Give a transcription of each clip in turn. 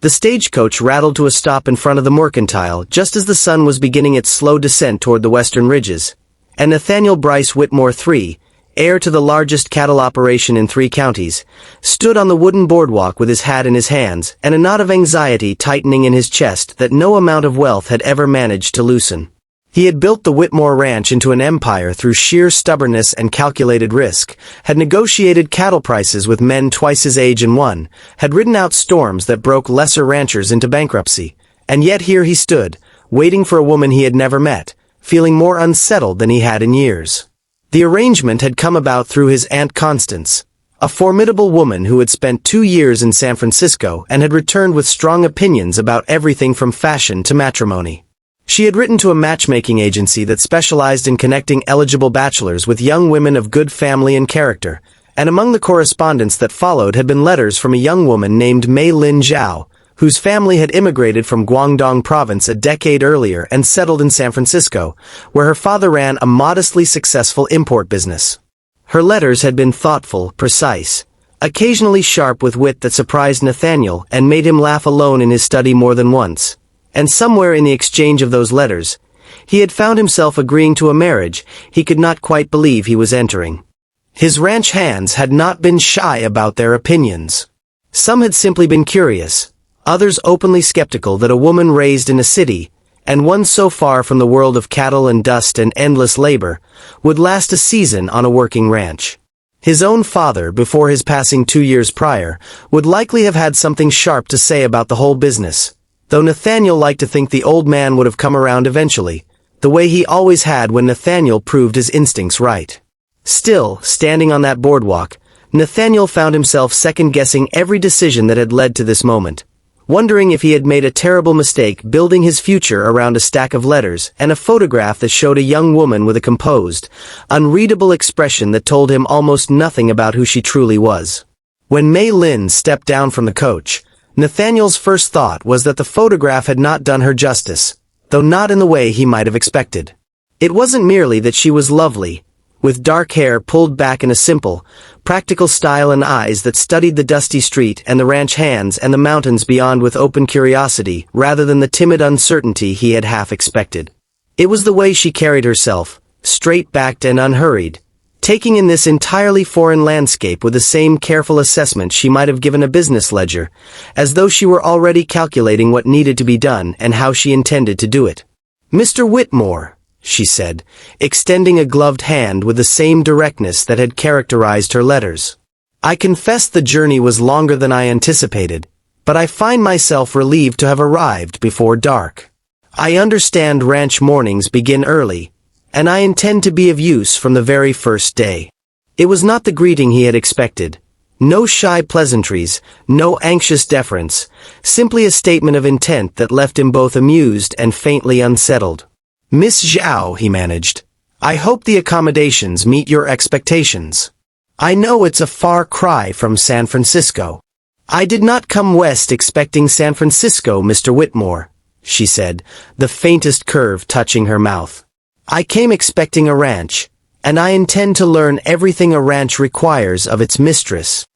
The stagecoach rattled to a stop in front of the mercantile just as the sun was beginning its slow descent toward the western ridges, and Nathaniel Bryce Whitmore III, heir to the largest cattle operation in 3 counties, stood on the wooden boardwalk with his hat in his hands and a knot of anxiety tightening in his chest that no amount of wealth had ever managed to loosen. He had built the Whitmore Ranch into an empire through sheer stubbornness and calculated risk, had negotiated cattle prices with men twice his age and won, had ridden out storms that broke lesser ranchers into bankruptcy, and yet here he stood, waiting for a woman he had never met, feeling more unsettled than he had in years. The arrangement had come about through his Aunt Constance, a formidable woman who had spent 2 years in San Francisco and had returned with strong opinions about everything from fashion to matrimony. She had written to a matchmaking agency that specialized in connecting eligible bachelors with young women of good family and character, and among the correspondence that followed had been letters from a young woman named Mei Lin Zhao, whose family had immigrated from Guangdong province a decade earlier and settled in San Francisco, where her father ran a modestly successful import business. Her letters had been thoughtful, precise, occasionally sharp with wit that surprised Nathaniel and made him laugh alone in his study more than once. And somewhere in the exchange of those letters, he had found himself agreeing to a marriage he could not quite believe he was entering. His ranch hands had not been shy about their opinions. Some had simply been curious, others openly skeptical that a woman raised in a city, and one so far from the world of cattle and dust and endless labor, would last a season on a working ranch. His own father, before his passing 2 years prior, would likely have had something sharp to say about the whole business, though Nathaniel liked to think the old man would have come around eventually, the way he always had when Nathaniel proved his instincts right. Still, standing on that boardwalk, Nathaniel found himself second-guessing every decision that had led to this moment, wondering if he had made a terrible mistake building his future around a stack of letters and a photograph that showed a young woman with a composed, unreadable expression that told him almost nothing about who she truly was. When Mei Lin stepped down from the coach, Nathaniel's first thought was that the photograph had not done her justice, though not in the way he might have expected. It wasn't merely that she was lovely, with dark hair pulled back in a simple, practical style and eyes that studied the dusty street and the ranch hands and the mountains beyond with open curiosity rather than the timid uncertainty he had half expected. It was the way she carried herself, straight-backed and unhurried, taking in this entirely foreign landscape with the same careful assessment she might have given a business ledger, as though she were already calculating what needed to be done and how she intended to do it. "Mr. Whitmore," she said, extending a gloved hand with the same directness that had characterized her letters. "I confess the journey was longer than I anticipated, but I find myself relieved to have arrived before dark. I understand ranch mornings begin early, and I intend to be of use from the very first day." It was not the greeting he had expected. No shy pleasantries, no anxious deference, simply a statement of intent that left him both amused and faintly unsettled. "Miss Zhao," he managed, "I hope the accommodations meet your expectations. I know it's a far cry from San Francisco." "I did not come west expecting San Francisco, Mr. Whitmore," she said, the faintest curve touching her mouth. "I came expecting a ranch, and I intend to learn everything a ranch requires of its mistress."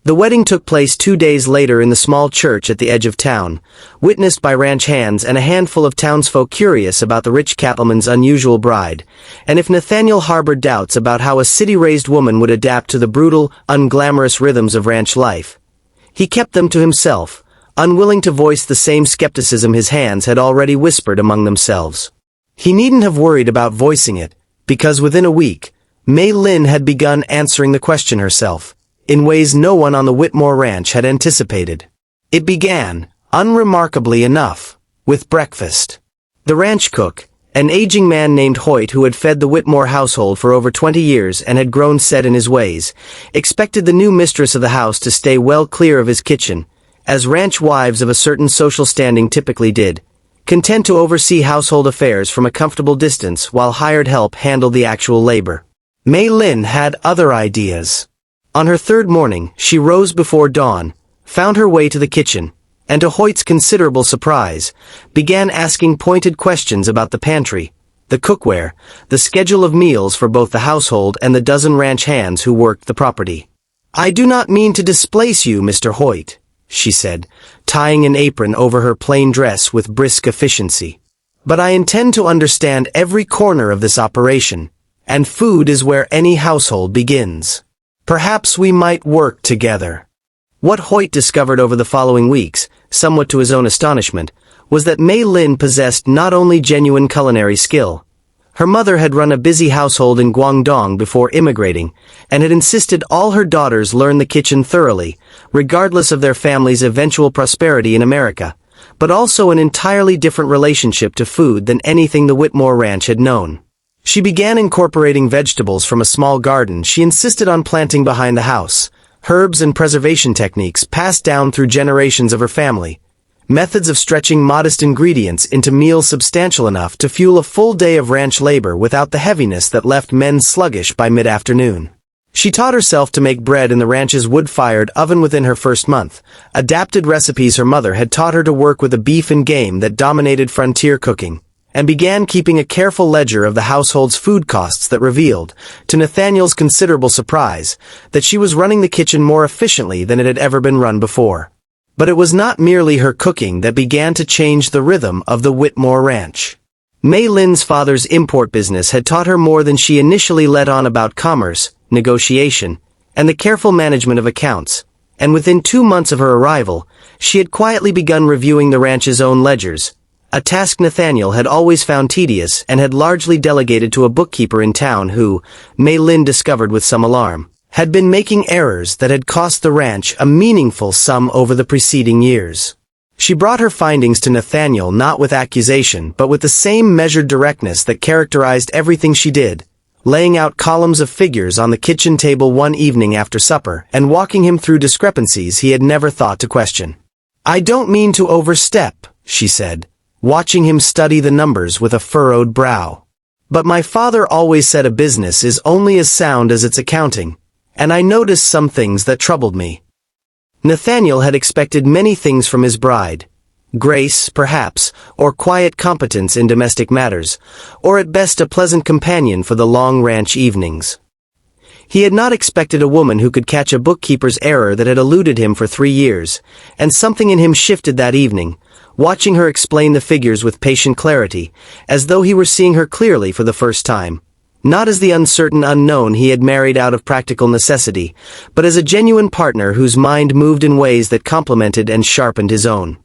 The wedding took place 2 days later in the small church at the edge of town, witnessed by ranch hands and a handful of townsfolk curious about the rich cattleman's unusual bride, and if Nathaniel harbored doubts about how a city-raised woman would adapt to the brutal, unglamorous rhythms of ranch life, he kept them to himself, unwilling to voice the same skepticism his hands had already whispered among themselves. He needn't have worried about voicing it, because within a week, Mei Lin had begun answering the question herself, in ways no one on the Whitmore Ranch had anticipated. It began, unremarkably enough, with breakfast. The ranch cook, an aging man named Hoyt who had fed the Whitmore household for over 20 years and had grown set in his ways, expected the new mistress of the house to stay well clear of his kitchen, as ranch wives of a certain social standing typically did, content to oversee household affairs from a comfortable distance while hired help handled the actual labor. Mei Lin had other ideas. On her third morning, she rose before dawn, found her way to the kitchen, and to Hoyt's considerable surprise, began asking pointed questions about the pantry, the cookware, the schedule of meals for both the household and the dozen ranch hands who worked the property. "I do not mean to displace you, Mr. Hoyt," she said, tying an apron over her plain dress with brisk efficiency. "But I intend to understand every corner of this operation, and food is where any household begins. Perhaps we might work together." What Hoyt discovered over the following weeks, somewhat to his own astonishment, was that Mei Lin possessed not only genuine culinary skill. Her mother had run a busy household in Guangdong before immigrating, and had insisted all her daughters learn the kitchen thoroughly, regardless of their family's eventual prosperity in America, but also an entirely different relationship to food than anything the Whitmore Ranch had known. She began incorporating vegetables from a small garden she insisted on planting behind the house, herbs and preservation techniques passed down through generations of her family, methods of stretching modest ingredients into meals substantial enough to fuel a full day of ranch labor without the heaviness that left men sluggish by mid-afternoon. She taught herself to make bread in the ranch's wood-fired oven within her first month, adapted recipes her mother had taught her to work with the beef and game that dominated frontier cooking, and began keeping a careful ledger of the household's food costs that revealed, to Nathaniel's considerable surprise, that she was running the kitchen more efficiently than it had ever been run before. But it was not merely her cooking that began to change the rhythm of the Whitmore Ranch. Mei Lin's father's import business had taught her more than she initially let on about commerce, negotiation, and the careful management of accounts, and within 2 months of her arrival, she had quietly begun reviewing the ranch's own ledgers, a task Nathaniel had always found tedious and had largely delegated to a bookkeeper in town who, Mei Lin discovered with some alarm, had been making errors that had cost the ranch a meaningful sum over the preceding years. She brought her findings to Nathaniel not with accusation but with the same measured directness that characterized everything she did, laying out columns of figures on the kitchen table one evening after supper and walking him through discrepancies he had never thought to question. "I don't mean to overstep," she said, watching him study the numbers with a furrowed brow. "But my father always said a business is only as sound as its accounting, and I noticed some things that troubled me." Nathaniel had expected many things from his bride. Grace, perhaps, or quiet competence in domestic matters, or at best a pleasant companion for the long ranch evenings. He had not expected a woman who could catch a bookkeeper's error that had eluded him for 3 years, and something in him shifted that evening, watching her explain the figures with patient clarity, as though he were seeing her clearly for the first time. Not as the uncertain unknown he had married out of practical necessity, but as a genuine partner whose mind moved in ways that complemented and sharpened his own.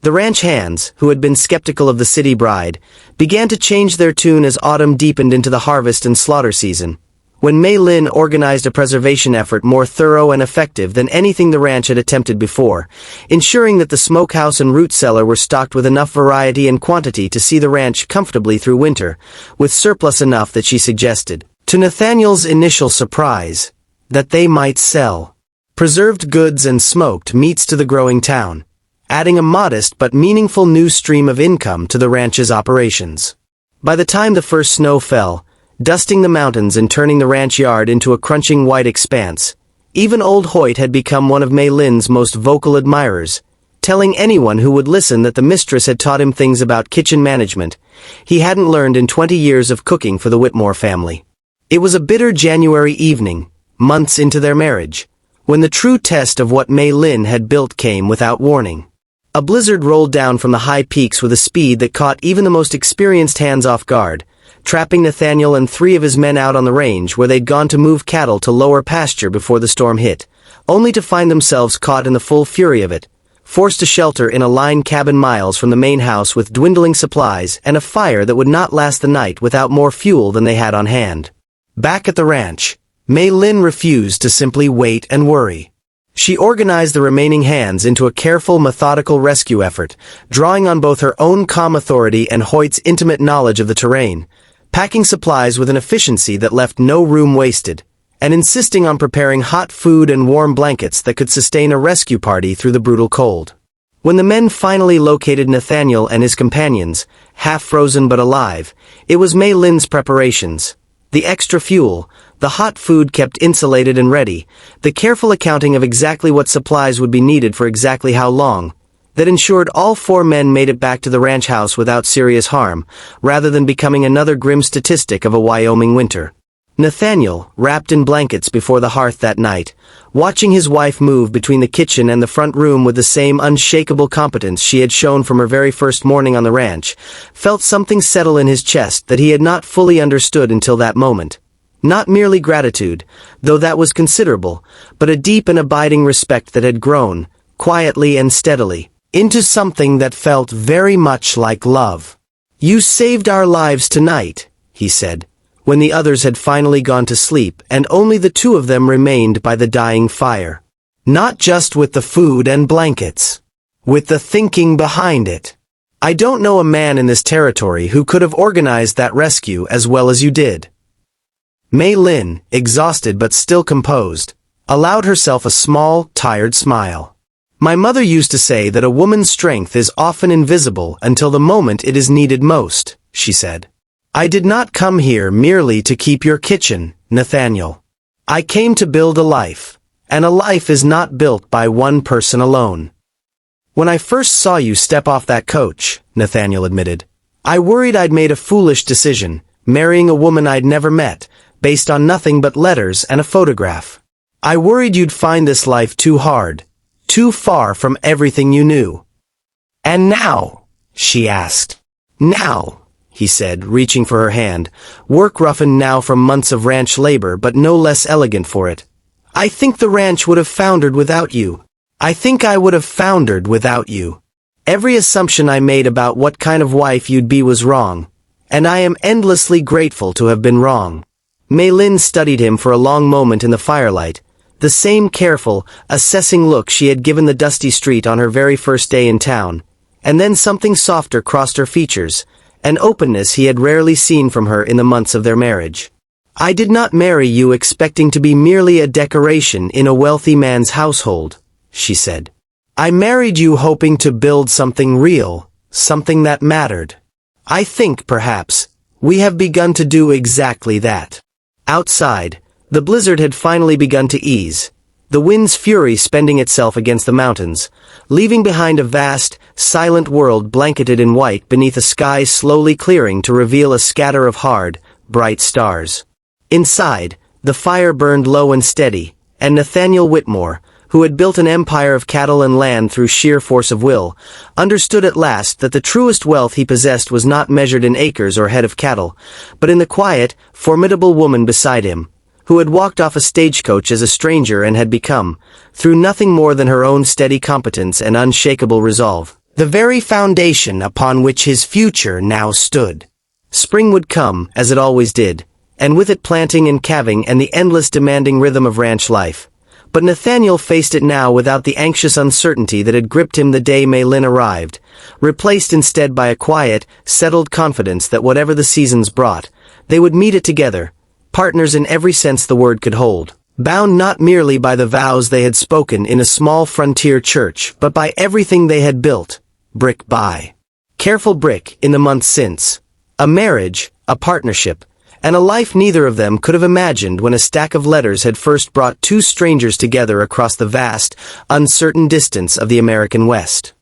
The ranch hands, who had been skeptical of the city bride, began to change their tune as autumn deepened into the harvest and slaughter season, when Mei Lin organized a preservation effort more thorough and effective than anything the ranch had attempted before, ensuring that the smokehouse and root cellar were stocked with enough variety and quantity to see the ranch comfortably through winter, with surplus enough that she suggested, to Nathaniel's initial surprise, that they might sell preserved goods and smoked meats to the growing town, adding a modest but meaningful new stream of income to the ranch's operations. By the time the first snow fell, dusting the mountains and turning the ranch yard into a crunching white expanse, even old Hoyt had become one of Mei Lin's most vocal admirers, telling anyone who would listen that the mistress had taught him things about kitchen management he hadn't learned in 20 years of cooking for the Whitmore family. It was a bitter January evening, months into their marriage, when the true test of what Mei Lin had built came without warning. A blizzard rolled down from the high peaks with a speed that caught even the most experienced hands off guard, trapping Nathaniel and 3 of his men out on the range where they'd gone to move cattle to lower pasture before the storm hit, only to find themselves caught in the full fury of it, forced to shelter in a line cabin miles from the main house with dwindling supplies and a fire that would not last the night without more fuel than they had on hand. Back at the ranch, Mei Lin refused to simply wait and worry. She organized the remaining hands into a careful, methodical rescue effort, drawing on both her own calm authority and Hoyt's intimate knowledge of the terrain, packing supplies with an efficiency that left no room wasted, and insisting on preparing hot food and warm blankets that could sustain a rescue party through the brutal cold. When the men finally located Nathaniel and his companions, half frozen but alive, it was Mei Lin's preparations, the extra fuel, the hot food kept insulated and ready, the careful accounting of exactly what supplies would be needed for exactly how long, that ensured all 4 men made it back to the ranch house without serious harm, rather than becoming another grim statistic of a Wyoming winter. Nathaniel, wrapped in blankets before the hearth that night, watching his wife move between the kitchen and the front room with the same unshakable competence she had shown from her very first morning on the ranch, felt something settle in his chest that he had not fully understood until that moment. Not merely gratitude, though that was considerable, but a deep and abiding respect that had grown, quietly and steadily, into something that felt very much like love. "You saved our lives tonight," he said, when the others had finally gone to sleep and only the two of them remained by the dying fire. "Not just with the food and blankets. With the thinking behind it. I don't know a man in this territory who could have organized that rescue as well as you did." Mei Lin, exhausted but still composed, allowed herself a small, tired smile. "My mother used to say that a woman's strength is often invisible until the moment it is needed most," she said. "I did not come here merely to keep your kitchen, Nathaniel. I came to build a life, and a life is not built by one person alone." "When I first saw you step off that coach," Nathaniel admitted, "I worried I'd made a foolish decision, marrying a woman I'd never met, based on nothing but letters and a photograph. I worried you'd find this life too hard, too far from everything you knew." "And now?" she asked. "Now," he said, reaching for her hand, work roughened now from months of ranch labor but no less elegant for it. "I think the ranch would have foundered without you. I think I would have foundered without you. Every assumption I made about what kind of wife you'd be was wrong, and I am endlessly grateful to have been wrong." Mei Lin studied him for a long moment in the firelight, the same careful, assessing look she had given the dusty street on her very first day in town, and then something softer crossed her features, an openness he had rarely seen from her in the months of their marriage. "I did not marry you expecting to be merely a decoration in a wealthy man's household," she said. "I married you hoping to build something real, something that mattered. I think, perhaps, we have begun to do exactly that." Outside, the blizzard had finally begun to ease, the wind's fury spending itself against the mountains, leaving behind a vast, silent world blanketed in white beneath a sky slowly clearing to reveal a scatter of hard, bright stars. Inside, the fire burned low and steady, and Nathaniel Whitmore, who had built an empire of cattle and land through sheer force of will, understood at last that the truest wealth he possessed was not measured in acres or head of cattle, but in the quiet, formidable woman beside him, who had walked off a stagecoach as a stranger and had become, through nothing more than her own steady competence and unshakable resolve, the very foundation upon which his future now stood. Spring would come, as it always did, and with it planting and calving and the endless demanding rhythm of ranch life. But Nathaniel faced it now without the anxious uncertainty that had gripped him the day Mei Lin arrived, replaced instead by a quiet, settled confidence that whatever the seasons brought, they would meet it together, partners in every sense the word could hold, bound not merely by the vows they had spoken in a small frontier church but by everything they had built, brick by careful brick in the months since, a marriage, a partnership, and a life neither of them could have imagined when a stack of letters had first brought two strangers together across the vast, uncertain distance of the American West.